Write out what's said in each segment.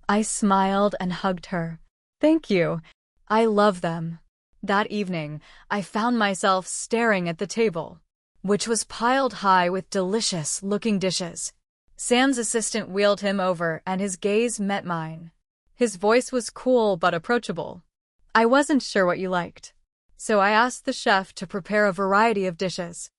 I smiled and hugged her. Thank you. I love them. That evening, I found myself staring at the table, which was piled high with delicious-looking dishes. Sam's assistant wheeled him over and his gaze met mine. His voice was cool but approachable. I wasn't sure what you liked, so I asked the chef to prepare a variety of dishes.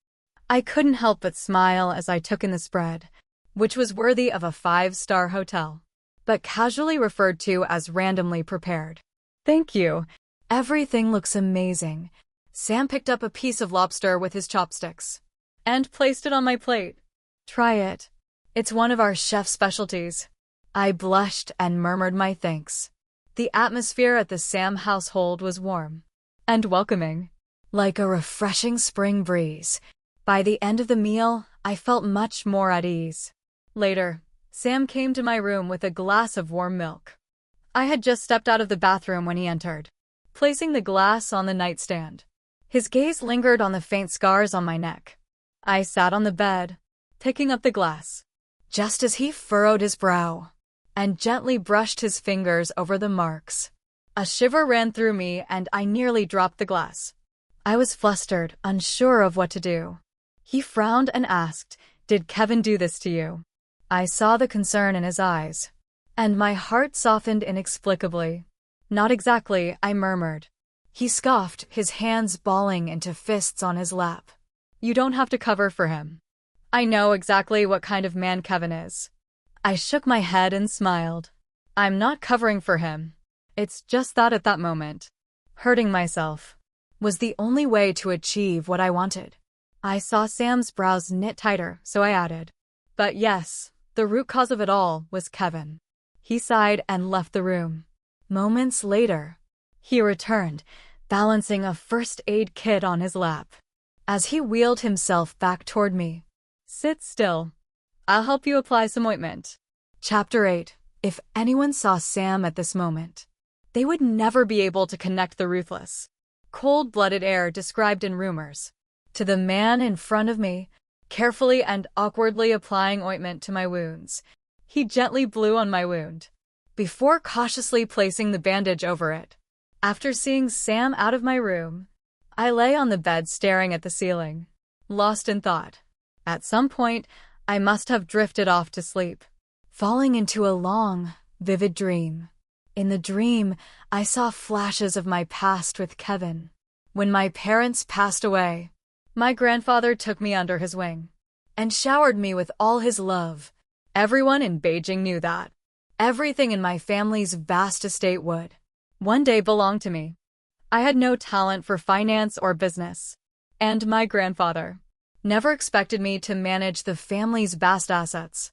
I couldn't help but smile as I took in the spread, which was worthy of a 5-star hotel, but casually referred to as randomly prepared. Thank you. Everything looks amazing. Sam picked up a piece of lobster with his chopsticks and placed it on my plate. Try it. It's one of our chef's specialties. I blushed and murmured my thanks. The atmosphere at the Sam household was warm and welcoming, like a refreshing spring breeze. By the end of the meal, I felt much more at ease. Later, Sam came to my room with a glass of warm milk. I had just stepped out of the bathroom when he entered, placing the glass on the nightstand. His gaze lingered on the faint scars on my neck. I sat on the bed, picking up the glass, just as he furrowed his brow and gently brushed his fingers over the marks. A shiver ran through me and I nearly dropped the glass. I was flustered, unsure of what to do. He frowned and asked, "Did Kevin do this to you?" I saw the concern in his eyes, and my heart softened inexplicably. Not exactly, I murmured. He scoffed, his hands balling into fists on his lap. You don't have to cover for him. I know exactly what kind of man Kevin is. I shook my head and smiled. I'm not covering for him. It's just that at that moment, hurting myself was the only way to achieve what I wanted. I saw Sam's brows knit tighter, so I added, but yes, the root cause of it all was Kevin. He sighed and left the room. Moments later, he returned, balancing a first aid kit on his lap. As he wheeled himself back toward me, sit still. I'll help you apply some ointment. Chapter 8. If anyone saw Sam at this moment, they would never be able to connect the ruthless, cold-blooded air described in rumors to the man in front of me, carefully and awkwardly applying ointment to my wounds. He gently blew on my wound, before cautiously placing the bandage over it. After seeing Sam out of my room, I lay on the bed staring at the ceiling, lost in thought. At some point, I must have drifted off to sleep, falling into a long, vivid dream. In the dream, I saw flashes of my past with Kevin. When my parents passed away, my grandfather took me under his wing and showered me with all his love. Everyone in Beijing knew that everything in my family's vast estate would one day belong to me. I had no talent for finance or business, and my grandfather never expected me to manage the family's vast assets.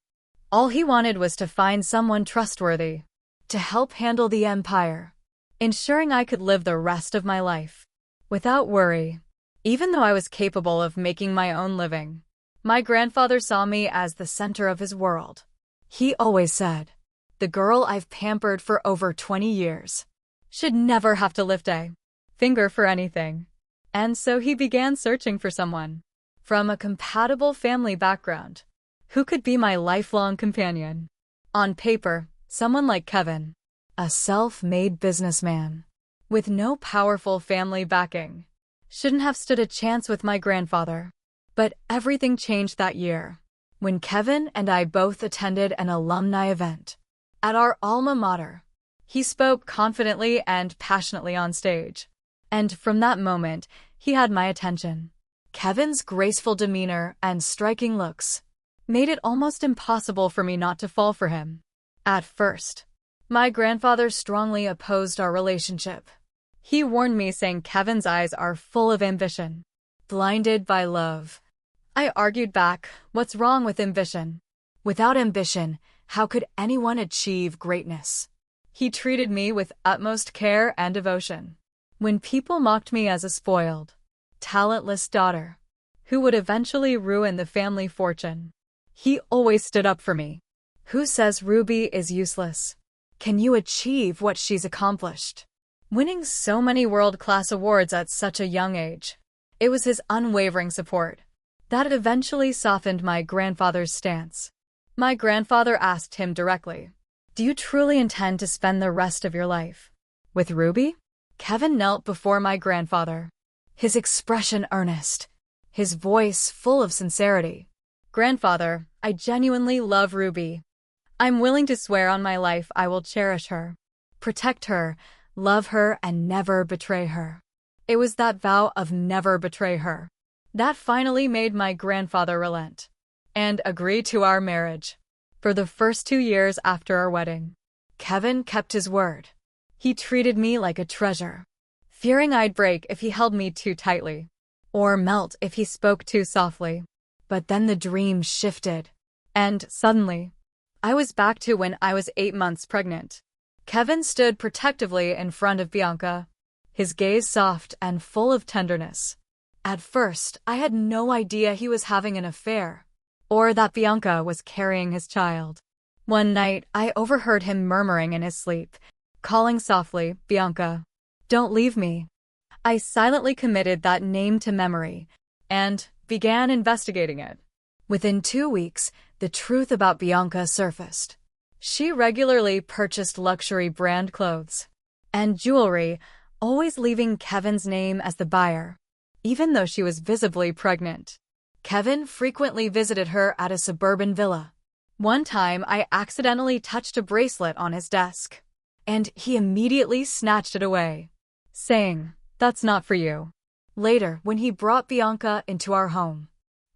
All he wanted was to find someone trustworthy to help handle the empire, ensuring I could live the rest of my life without worry. Even though I was capable of making my own living, my grandfather saw me as the center of his world. He always said, the girl I've pampered for over 20 years should never have to lift a finger for anything. And so he began searching for someone from a compatible family background who could be my lifelong companion. On paper, someone like Kevin, a self-made businessman with no powerful family backing, shouldn't have stood a chance with my grandfather. But everything changed that year, when Kevin and I both attended an alumni event at our alma mater. He spoke confidently and passionately on stage, and from that moment, he had my attention. Kevin's graceful demeanor and striking looks made it almost impossible for me not to fall for him. At first, my grandfather strongly opposed our relationship. He warned me, saying Kevin's eyes are full of ambition, blinded by love. I argued back, what's wrong with ambition? Without ambition, how could anyone achieve greatness? He treated me with utmost care and devotion. When people mocked me as a spoiled, talentless daughter who would eventually ruin the family fortune, he always stood up for me. Who says Ruby is useless? Can you achieve what she's accomplished? Winning so many world-class awards at such a young age. It was his unwavering support that eventually softened my grandfather's stance. My grandfather asked him directly, Do you truly intend to spend the rest of your life with Ruby? Kevin knelt before my grandfather, his expression earnest, his voice full of sincerity. Grandfather, I genuinely love Ruby. I'm willing to swear on my life I will cherish her, protect her, love her, and never betray her. It was that vow of never betray her that finally made my grandfather relent and agree to our marriage. For the first 2 years after our wedding, Kevin kept his word. He treated me like a treasure, fearing I'd break if he held me too tightly, or melt if he spoke too softly. But then the dream shifted, and suddenly, I was back to when I was 8 months pregnant. Kevin stood protectively in front of Bianca, his gaze soft and full of tenderness. At first, I had no idea he was having an affair, or that Bianca was carrying his child. One night, I overheard him murmuring in his sleep, calling softly, "Bianca, don't leave me." I silently committed that name to memory and began investigating it. Within 2 weeks, the truth about Bianca surfaced. She regularly purchased luxury brand clothes and jewelry, always leaving Kevin's name as the buyer, even though she was visibly pregnant. Kevin frequently visited her at a suburban villa. One time, I accidentally touched a bracelet on his desk, and he immediately snatched it away, saying, "That's not for you." Later, when he brought Bianca into our home,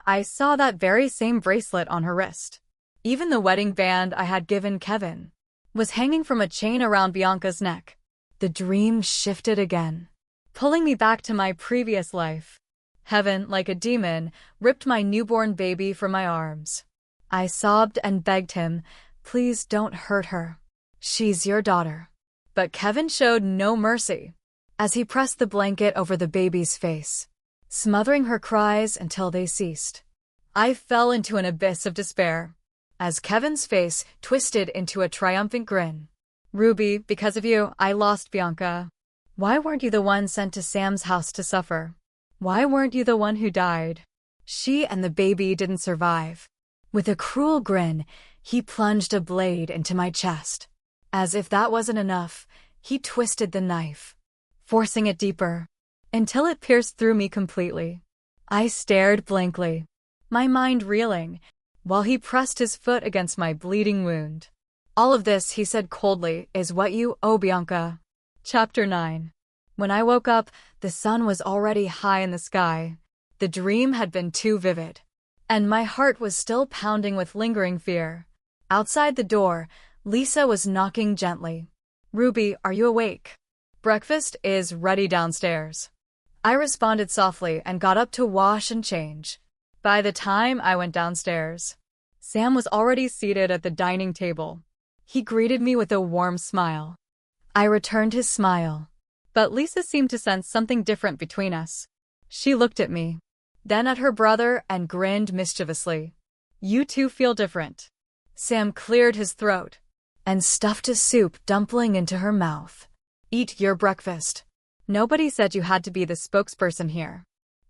I saw that very same bracelet on her wrist. Even the wedding band I had given Kevin was hanging from a chain around Bianca's neck. The dream shifted again, pulling me back to my previous life. Heaven, like a demon, ripped my newborn baby from my arms. I sobbed and begged him, "Please don't hurt her. She's your daughter." But Kevin showed no mercy as he pressed the blanket over the baby's face, smothering her cries until they ceased. I fell into an abyss of despair as Kevin's face twisted into a triumphant grin. "Ruby, because of you, I lost Bianca. Why weren't you the one sent to Sam's house to suffer? Why weren't you the one who died? She and the baby didn't survive." With a cruel grin, he plunged a blade into my chest. As if that wasn't enough, he twisted the knife, forcing it deeper, until it pierced through me completely. I stared blankly, my mind reeling, while he pressed his foot against my bleeding wound. "All of this," he said coldly, "is what you owe Bianca." Chapter 9. When I woke up, the sun was already high in the sky. The dream had been too vivid, and my heart was still pounding with lingering fear. Outside the door, Lisa was knocking gently. "Ruby, are you awake? Breakfast is ready downstairs." I responded softly and got up to wash and change. By the time I went downstairs, Sam was already seated at the dining table. He greeted me with a warm smile. I returned his smile, but Lisa seemed to sense something different between us. She looked at me, then at her brother, and grinned mischievously. "You two feel different." Sam cleared his throat and stuffed a soup dumpling into her mouth. "Eat your breakfast. Nobody said you had to be the spokesperson here."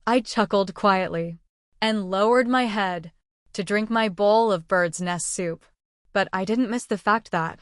I chuckled quietly and lowered my head to drink my bowl of bird's nest soup. But I didn't miss the fact that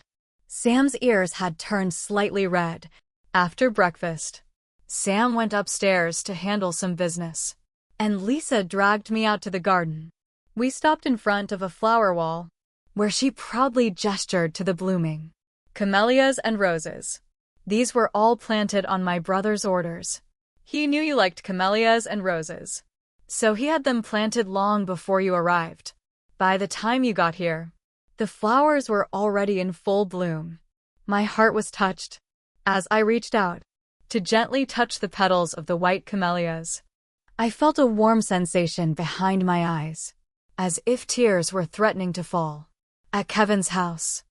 Sam's ears had turned slightly red. After breakfast, Sam went upstairs to handle some business, and Lisa dragged me out to the garden. We stopped in front of a flower wall, where she proudly gestured to the blooming camellias and roses. These were all planted on my brother's orders. He knew you liked camellias and roses, so he had them planted long before you arrived. By the time you got here, the flowers were already in full bloom. My heart was touched as I reached out to gently touch the petals of the white camellias. I felt a warm sensation behind my eyes, as if tears were threatening to fall. At Kevin's house,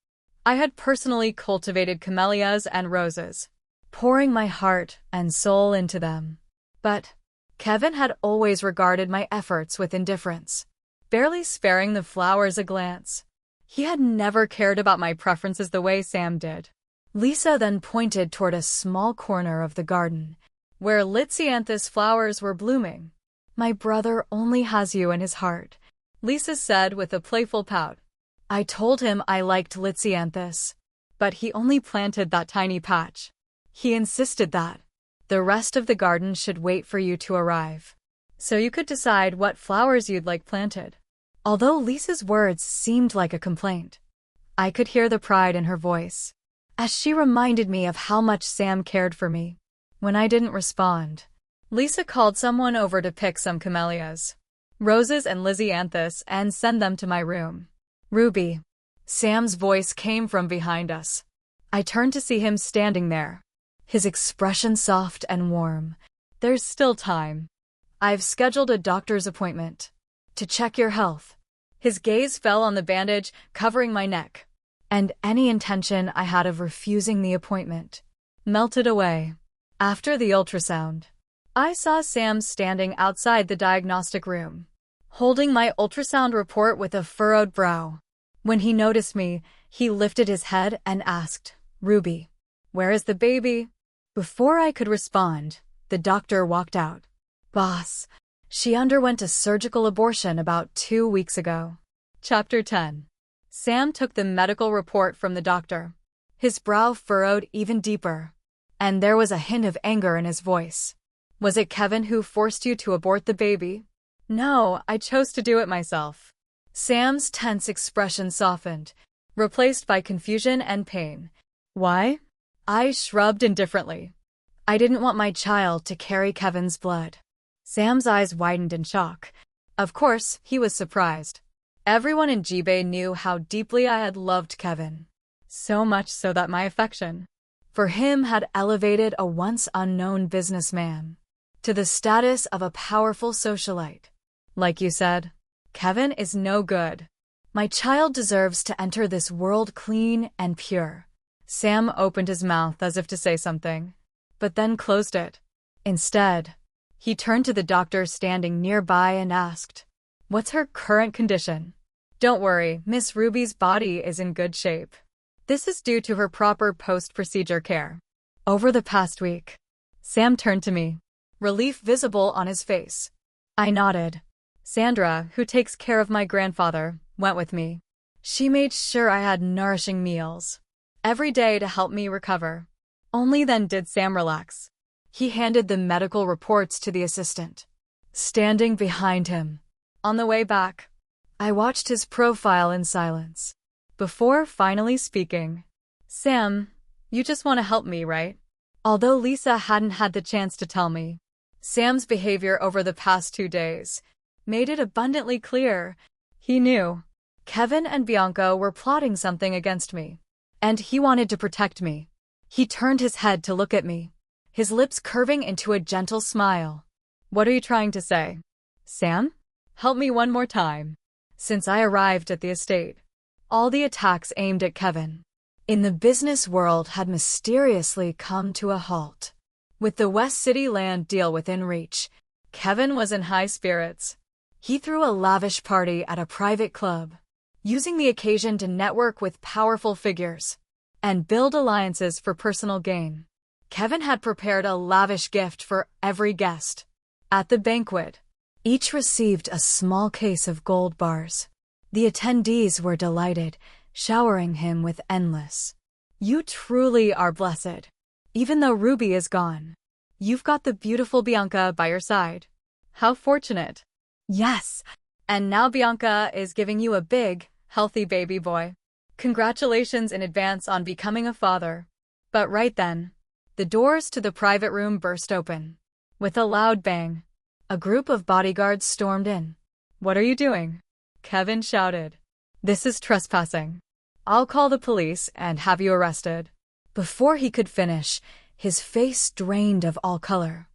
I had personally cultivated camellias and roses, pouring my heart and soul into them. But Kevin had always regarded my efforts with indifference, barely sparing the flowers a glance. He had never cared about my preferences the way Sam did. Lisa then pointed toward a small corner of the garden, where litzianthus flowers were blooming. "My brother only has you in his heart," Lisa said with a playful pout. I told him I liked litzianthus, But he only planted that tiny patch. He insisted that the rest of the garden should wait for you to arrive, so you could decide what flowers you'd like planted. Although Lisa's words seemed like a complaint, I could hear the pride in her voice, as she reminded me of how much Sam cared for me. When I didn't respond, Lisa called someone over to pick some camellias, roses and lisianthus, and send them to my room. Ruby. Sam's voice came from behind us. I turned to see him standing there, his expression soft and warm. There's still time. I've scheduled a doctor's appointment to check your health. His gaze fell on the bandage covering my neck, and any intention I had of refusing the appointment melted away. After the ultrasound, I saw Sam standing outside the diagnostic room, holding my ultrasound report with a furrowed brow. When he noticed me, he lifted his head and asked, "Ruby, where is the baby?" Before I could respond, the doctor walked out. "Boss, she underwent a surgical abortion about 2 weeks ago." Chapter 10. Sam took the medical report from the doctor. His brow furrowed even deeper, and there was a hint of anger in his voice. "Was it Kevin who forced you to abort the baby?" "No, I chose to do it myself." Sam's tense expression softened, replaced by confusion and pain. "Why?" I shrugged indifferently. "I didn't want my child to carry Kevin's blood." Sam's eyes widened in shock. Of course, he was surprised. Everyone in Jingbei knew how deeply I had loved Kevin, so much so that my affection for him had elevated a once unknown businessman to the status of a powerful socialite. "Like you said, Kevin is no good. My child deserves to enter this world clean and pure." Sam opened his mouth as if to say something, but then closed it. Instead, he turned to the doctor standing nearby and asked, "What's her current condition?" "Don't worry, Miss Ruby's body is in good shape. This is due to her proper post-procedure care." Over the past week, Sam turned to me, relief visible on his face. I nodded. "Sandra, who takes care of my grandfather, went with me. She made sure I had nourishing meals every day to help me recover." Only then did Sam relax. He handed the medical reports to the assistant, standing behind him. On the way back, I watched his profile in silence, before finally speaking. "Sam, you just want to help me, right?" Although Lisa hadn't had the chance to tell me, Sam's behavior over the past 2 days made it abundantly clear. He knew Kevin and Bianca were plotting something against me, and he wanted to protect me. He turned his head to look at me, his lips curving into a gentle smile. "What are you trying to say, Sam? Help me one more time." Since I arrived at the estate, all the attacks aimed at Kevin in the business world had mysteriously come to a halt. With the West City land deal within reach, Kevin was in high spirits. He threw a lavish party at a private club, using the occasion to network with powerful figures and build alliances for personal gain. Kevin had prepared a lavish gift for every guest. At the banquet, each received a small case of gold bars. The attendees were delighted, showering him with endless, "You truly are blessed. Even though Ruby is gone, you've got the beautiful Bianca by your side. How fortunate." "Yes, and now Bianca is giving you a big, healthy baby boy. Congratulations in advance on becoming a father." But right then, the doors to the private room burst open. With a loud bang, a group of bodyguards stormed in. "What are you doing?" Kevin shouted. "This is trespassing. I'll call the police and have you arrested." Before he could finish, his face drained of all color.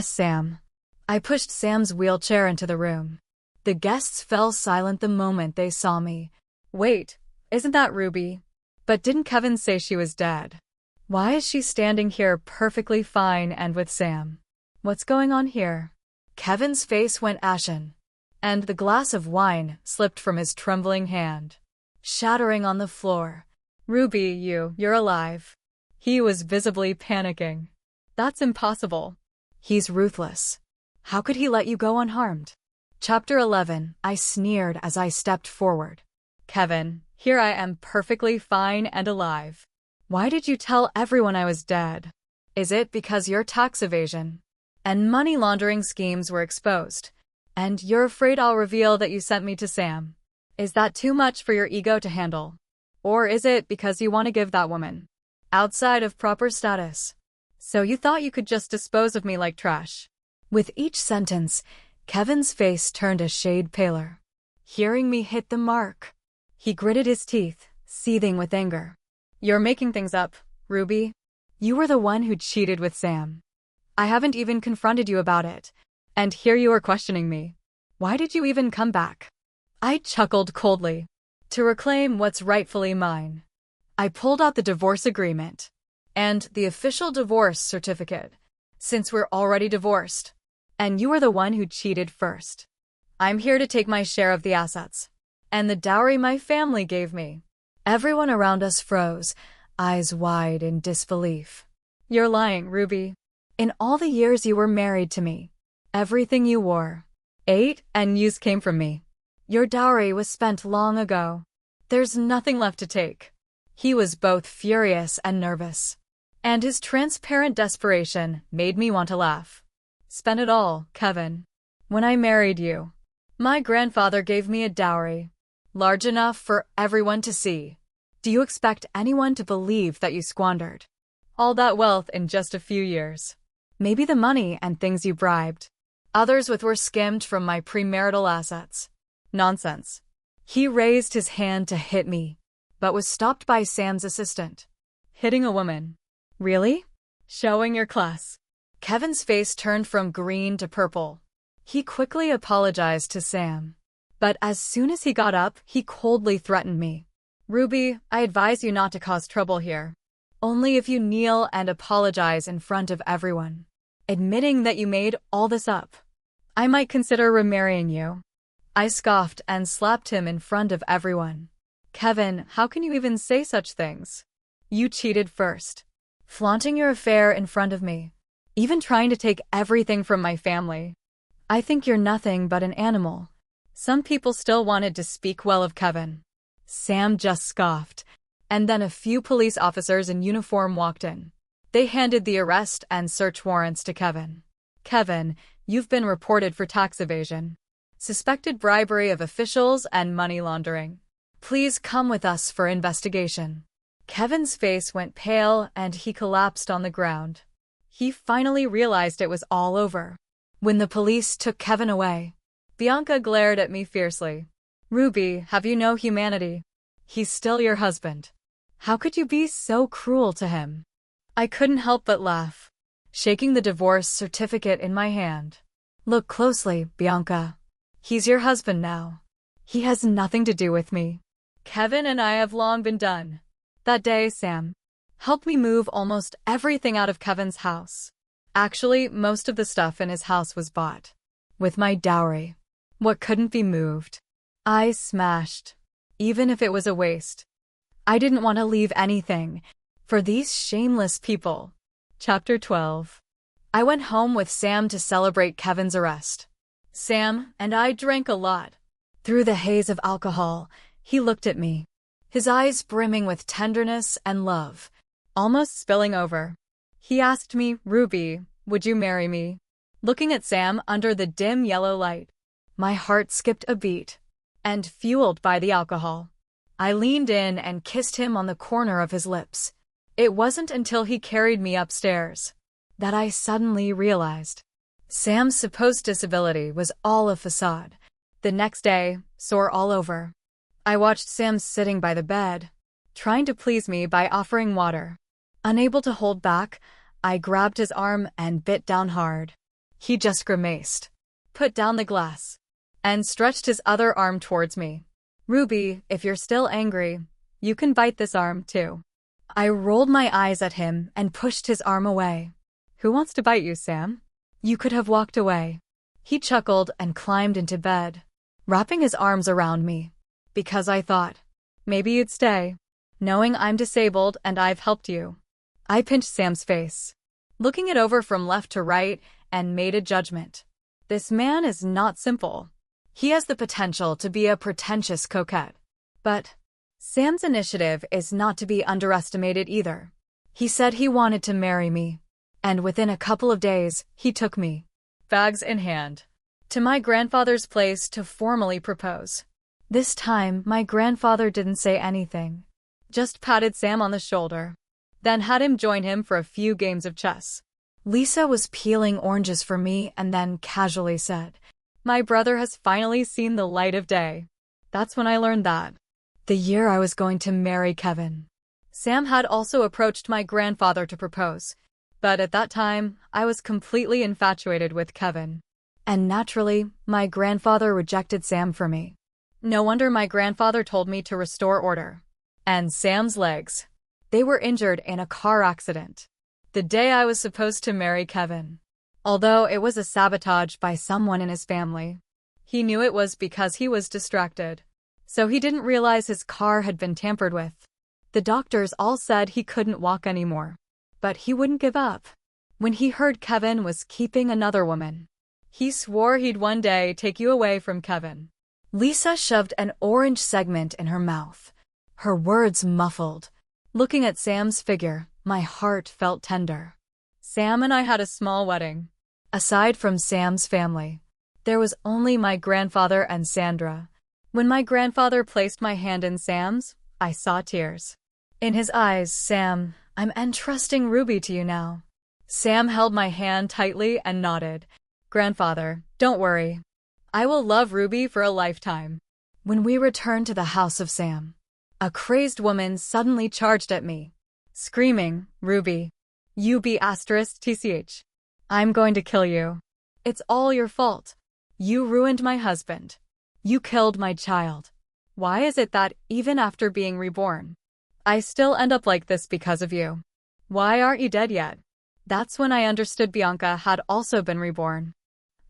Sam. I pushed Sam's wheelchair into the room. The guests fell silent the moment they saw me. "Wait, isn't that Ruby? But didn't Kevin say she was dead? Why is she standing here perfectly fine and with Sam? What's going on here?" Kevin's face went ashen, and the glass of wine slipped from his trembling hand, shattering on the floor. "Ruby, you're alive." He was visibly panicking. "That's impossible. He's ruthless. How could he let you go unharmed?" Chapter 11. I sneered as I stepped forward. "Kevin, here I am perfectly fine and alive. Why did you tell everyone I was dead? Is it because your tax evasion and money laundering schemes were exposed, and you're afraid I'll reveal that you sent me to Sam? Is that too much for your ego to handle? Or is it because you want to give that woman outside of proper status? So you thought you could just dispose of me like trash? With each sentence, Kevin's face turned a shade paler. Hearing me hit the mark, he gritted his teeth, seething with anger. You're making things up, Ruby. You were the one who cheated with Sam. I haven't even confronted you about it, and here you are questioning me. Why did you even come back? I chuckled coldly. To reclaim what's rightfully mine. I pulled out the divorce agreement and the official divorce certificate, since we're already divorced, and you were the one who cheated first. I'm here to take my share of the assets and the dowry my family gave me. Everyone around us froze, eyes wide in disbelief. You're lying, Ruby. In all the years you were married to me, everything you wore, ate, and used came from me. Your dowry was spent long ago. There's nothing left to take. He was both furious and nervous, and his transparent desperation made me want to laugh. Spent it all, Kevin. When I married you, my grandfather gave me a dowry, large enough for everyone to see. Do you expect anyone to believe that you squandered all that wealth in just a few years? Maybe the money and things you bribed others with were skimmed from my premarital assets. Nonsense. He raised his hand to hit me, but was stopped by Sam's assistant. Hitting a woman? Really? Showing your class. Kevin's face turned from green to purple. He quickly apologized to Sam, but as soon as he got up, he coldly threatened me. Ruby, I advise you not to cause trouble here. Only if you kneel and apologize in front of everyone, admitting that you made all this up. I might consider remarrying you. I scoffed and slapped him in front of everyone. Kevin, how can you even say such things? You cheated first, flaunting your affair in front of me, even trying to take everything from my family. I think you're nothing but an animal. Some people still wanted to speak well of Kevin. Sam just scoffed, and then a few police officers in uniform walked in. They handed the arrest and search warrants to Kevin. Kevin, you've been reported for tax evasion, suspected bribery of officials, and money laundering. Please come with us for investigation. Kevin's face went pale and he collapsed on the ground. He finally realized it was all over. When the police took Kevin away, Bianca glared at me fiercely. Ruby, have you no humanity? He's still your husband. How could you be so cruel to him? I couldn't help but laugh, shaking the divorce certificate in my hand. Look closely, Bianca. He's your husband now. He has nothing to do with me. Kevin and I have long been done. That day, Sam helped me move almost everything out of Kevin's house. Actually, most of the stuff in his house was bought with my dowry. What couldn't be moved, I smashed, even if it was a waste. I didn't want to leave anything for these shameless people. Chapter 12. I went home with Sam to celebrate Kevin's arrest. Sam and I drank a lot. Through the haze of alcohol, he looked at me, his eyes brimming with tenderness and love, almost spilling over. He asked me, Ruby, would you marry me? Looking at Sam under the dim yellow light, my heart skipped a beat, and fueled by the alcohol, I leaned in and kissed him on the corner of his lips. It wasn't until he carried me upstairs that I suddenly realized Sam's supposed disability was all a facade. The next day, sore all over, I watched Sam sitting by the bed, trying to please me by offering water. Unable to hold back, I grabbed his arm and bit down hard. He just grimaced, put down the glass, and stretched his other arm towards me. Ruby, if you're still angry, you can bite this arm too. I rolled my eyes at him and pushed his arm away. Who wants to bite you, Sam? You could have walked away. He chuckled and climbed into bed, wrapping his arms around me. Because I thought, maybe you'd stay, knowing I'm disabled and I've helped you. I pinched Sam's face, looking it over from left to right, and made a judgment. This man is not simple. He has the potential to be a pretentious coquette. But Sam's initiative is not to be underestimated either. He said he wanted to marry me, and within a couple of days, he took me, bags in hand, to my grandfather's place to formally propose. This time, my grandfather didn't say anything, just patted Sam on the shoulder, then had him join him for a few games of chess. Lisa was peeling oranges for me and then casually said, "My brother has finally seen the light of day." That's when I learned that the year I was going to marry Kevin. Sam had also approached my grandfather to propose, but at that time, I was completely infatuated with Kevin. And naturally, my grandfather rejected Sam for me. No wonder my grandfather told me to restore order. And Sam's legs. They were injured in a car accident the day I was supposed to marry Kevin. Although it was a sabotage by someone in his family. He knew it was because he was distracted. So he didn't realize his car had been tampered with. The doctors all said he couldn't walk anymore. But he wouldn't give up. When he heard Kevin was keeping another woman, he swore he'd one day take you away from Kevin. Lisa shoved an orange segment in her mouth, her words muffled. Looking at Sam's figure, my heart felt tender. Sam and I had a small wedding. Aside from Sam's family, there was only my grandfather and Sandra. When my grandfather placed my hand in Sam's, I saw tears. In his eyes, "Sam, I'm entrusting Ruby to you now." Sam held my hand tightly and nodded. "Grandfather, don't worry. I will love Ruby for a lifetime." When we returned to the house of Sam, a crazed woman suddenly charged at me, screaming, "Ruby, you be *tch. I'm going to kill you. It's all your fault. You ruined my husband. You killed my child. Why is it that, even after being reborn, I still end up like this because of you? Why aren't you dead yet?" That's when I understood Bianca had also been reborn.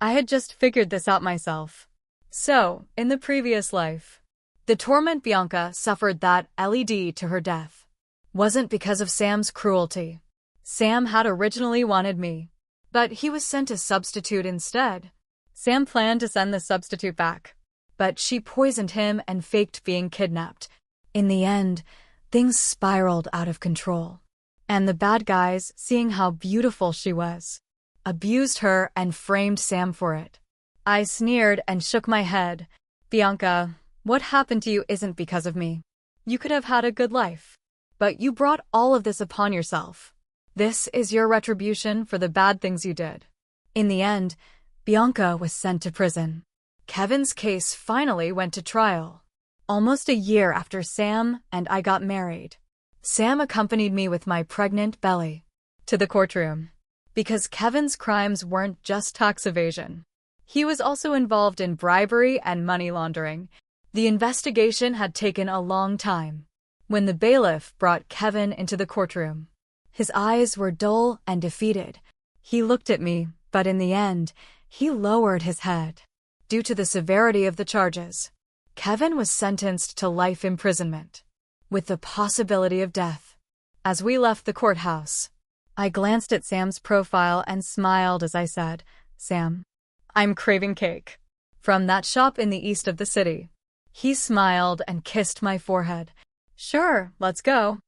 I had just figured this out myself. So, in the previous life, the torment Bianca suffered that led to her death wasn't because of Sam's cruelty. Sam had originally wanted me, but he was sent a substitute instead. Sam planned to send the substitute back, but she poisoned him and faked being kidnapped. In the end, things spiraled out of control. And the bad guys, seeing how beautiful she was, abused her and framed Sam for it. I sneered and shook my head. "Bianca, what happened to you isn't because of me. You could have had a good life. But you brought all of this upon yourself. This is your retribution for the bad things you did." In the end, Bianca was sent to prison. Kevin's case finally went to trial. Almost a year after Sam and I got married, Sam accompanied me with my pregnant belly to the courtroom. Because Kevin's crimes weren't just tax evasion. He was also involved in bribery and money laundering. The investigation had taken a long time. When the bailiff brought Kevin into the courtroom, his eyes were dull and defeated. He looked at me, but in the end, he lowered his head. Due to the severity of the charges, Kevin was sentenced to life imprisonment, with the possibility of death. As we left the courthouse, I glanced at Sam's profile and smiled as I said, "Sam, I'm craving cake from that shop in the east of the city." He smiled and kissed my forehead. "Sure, let's go."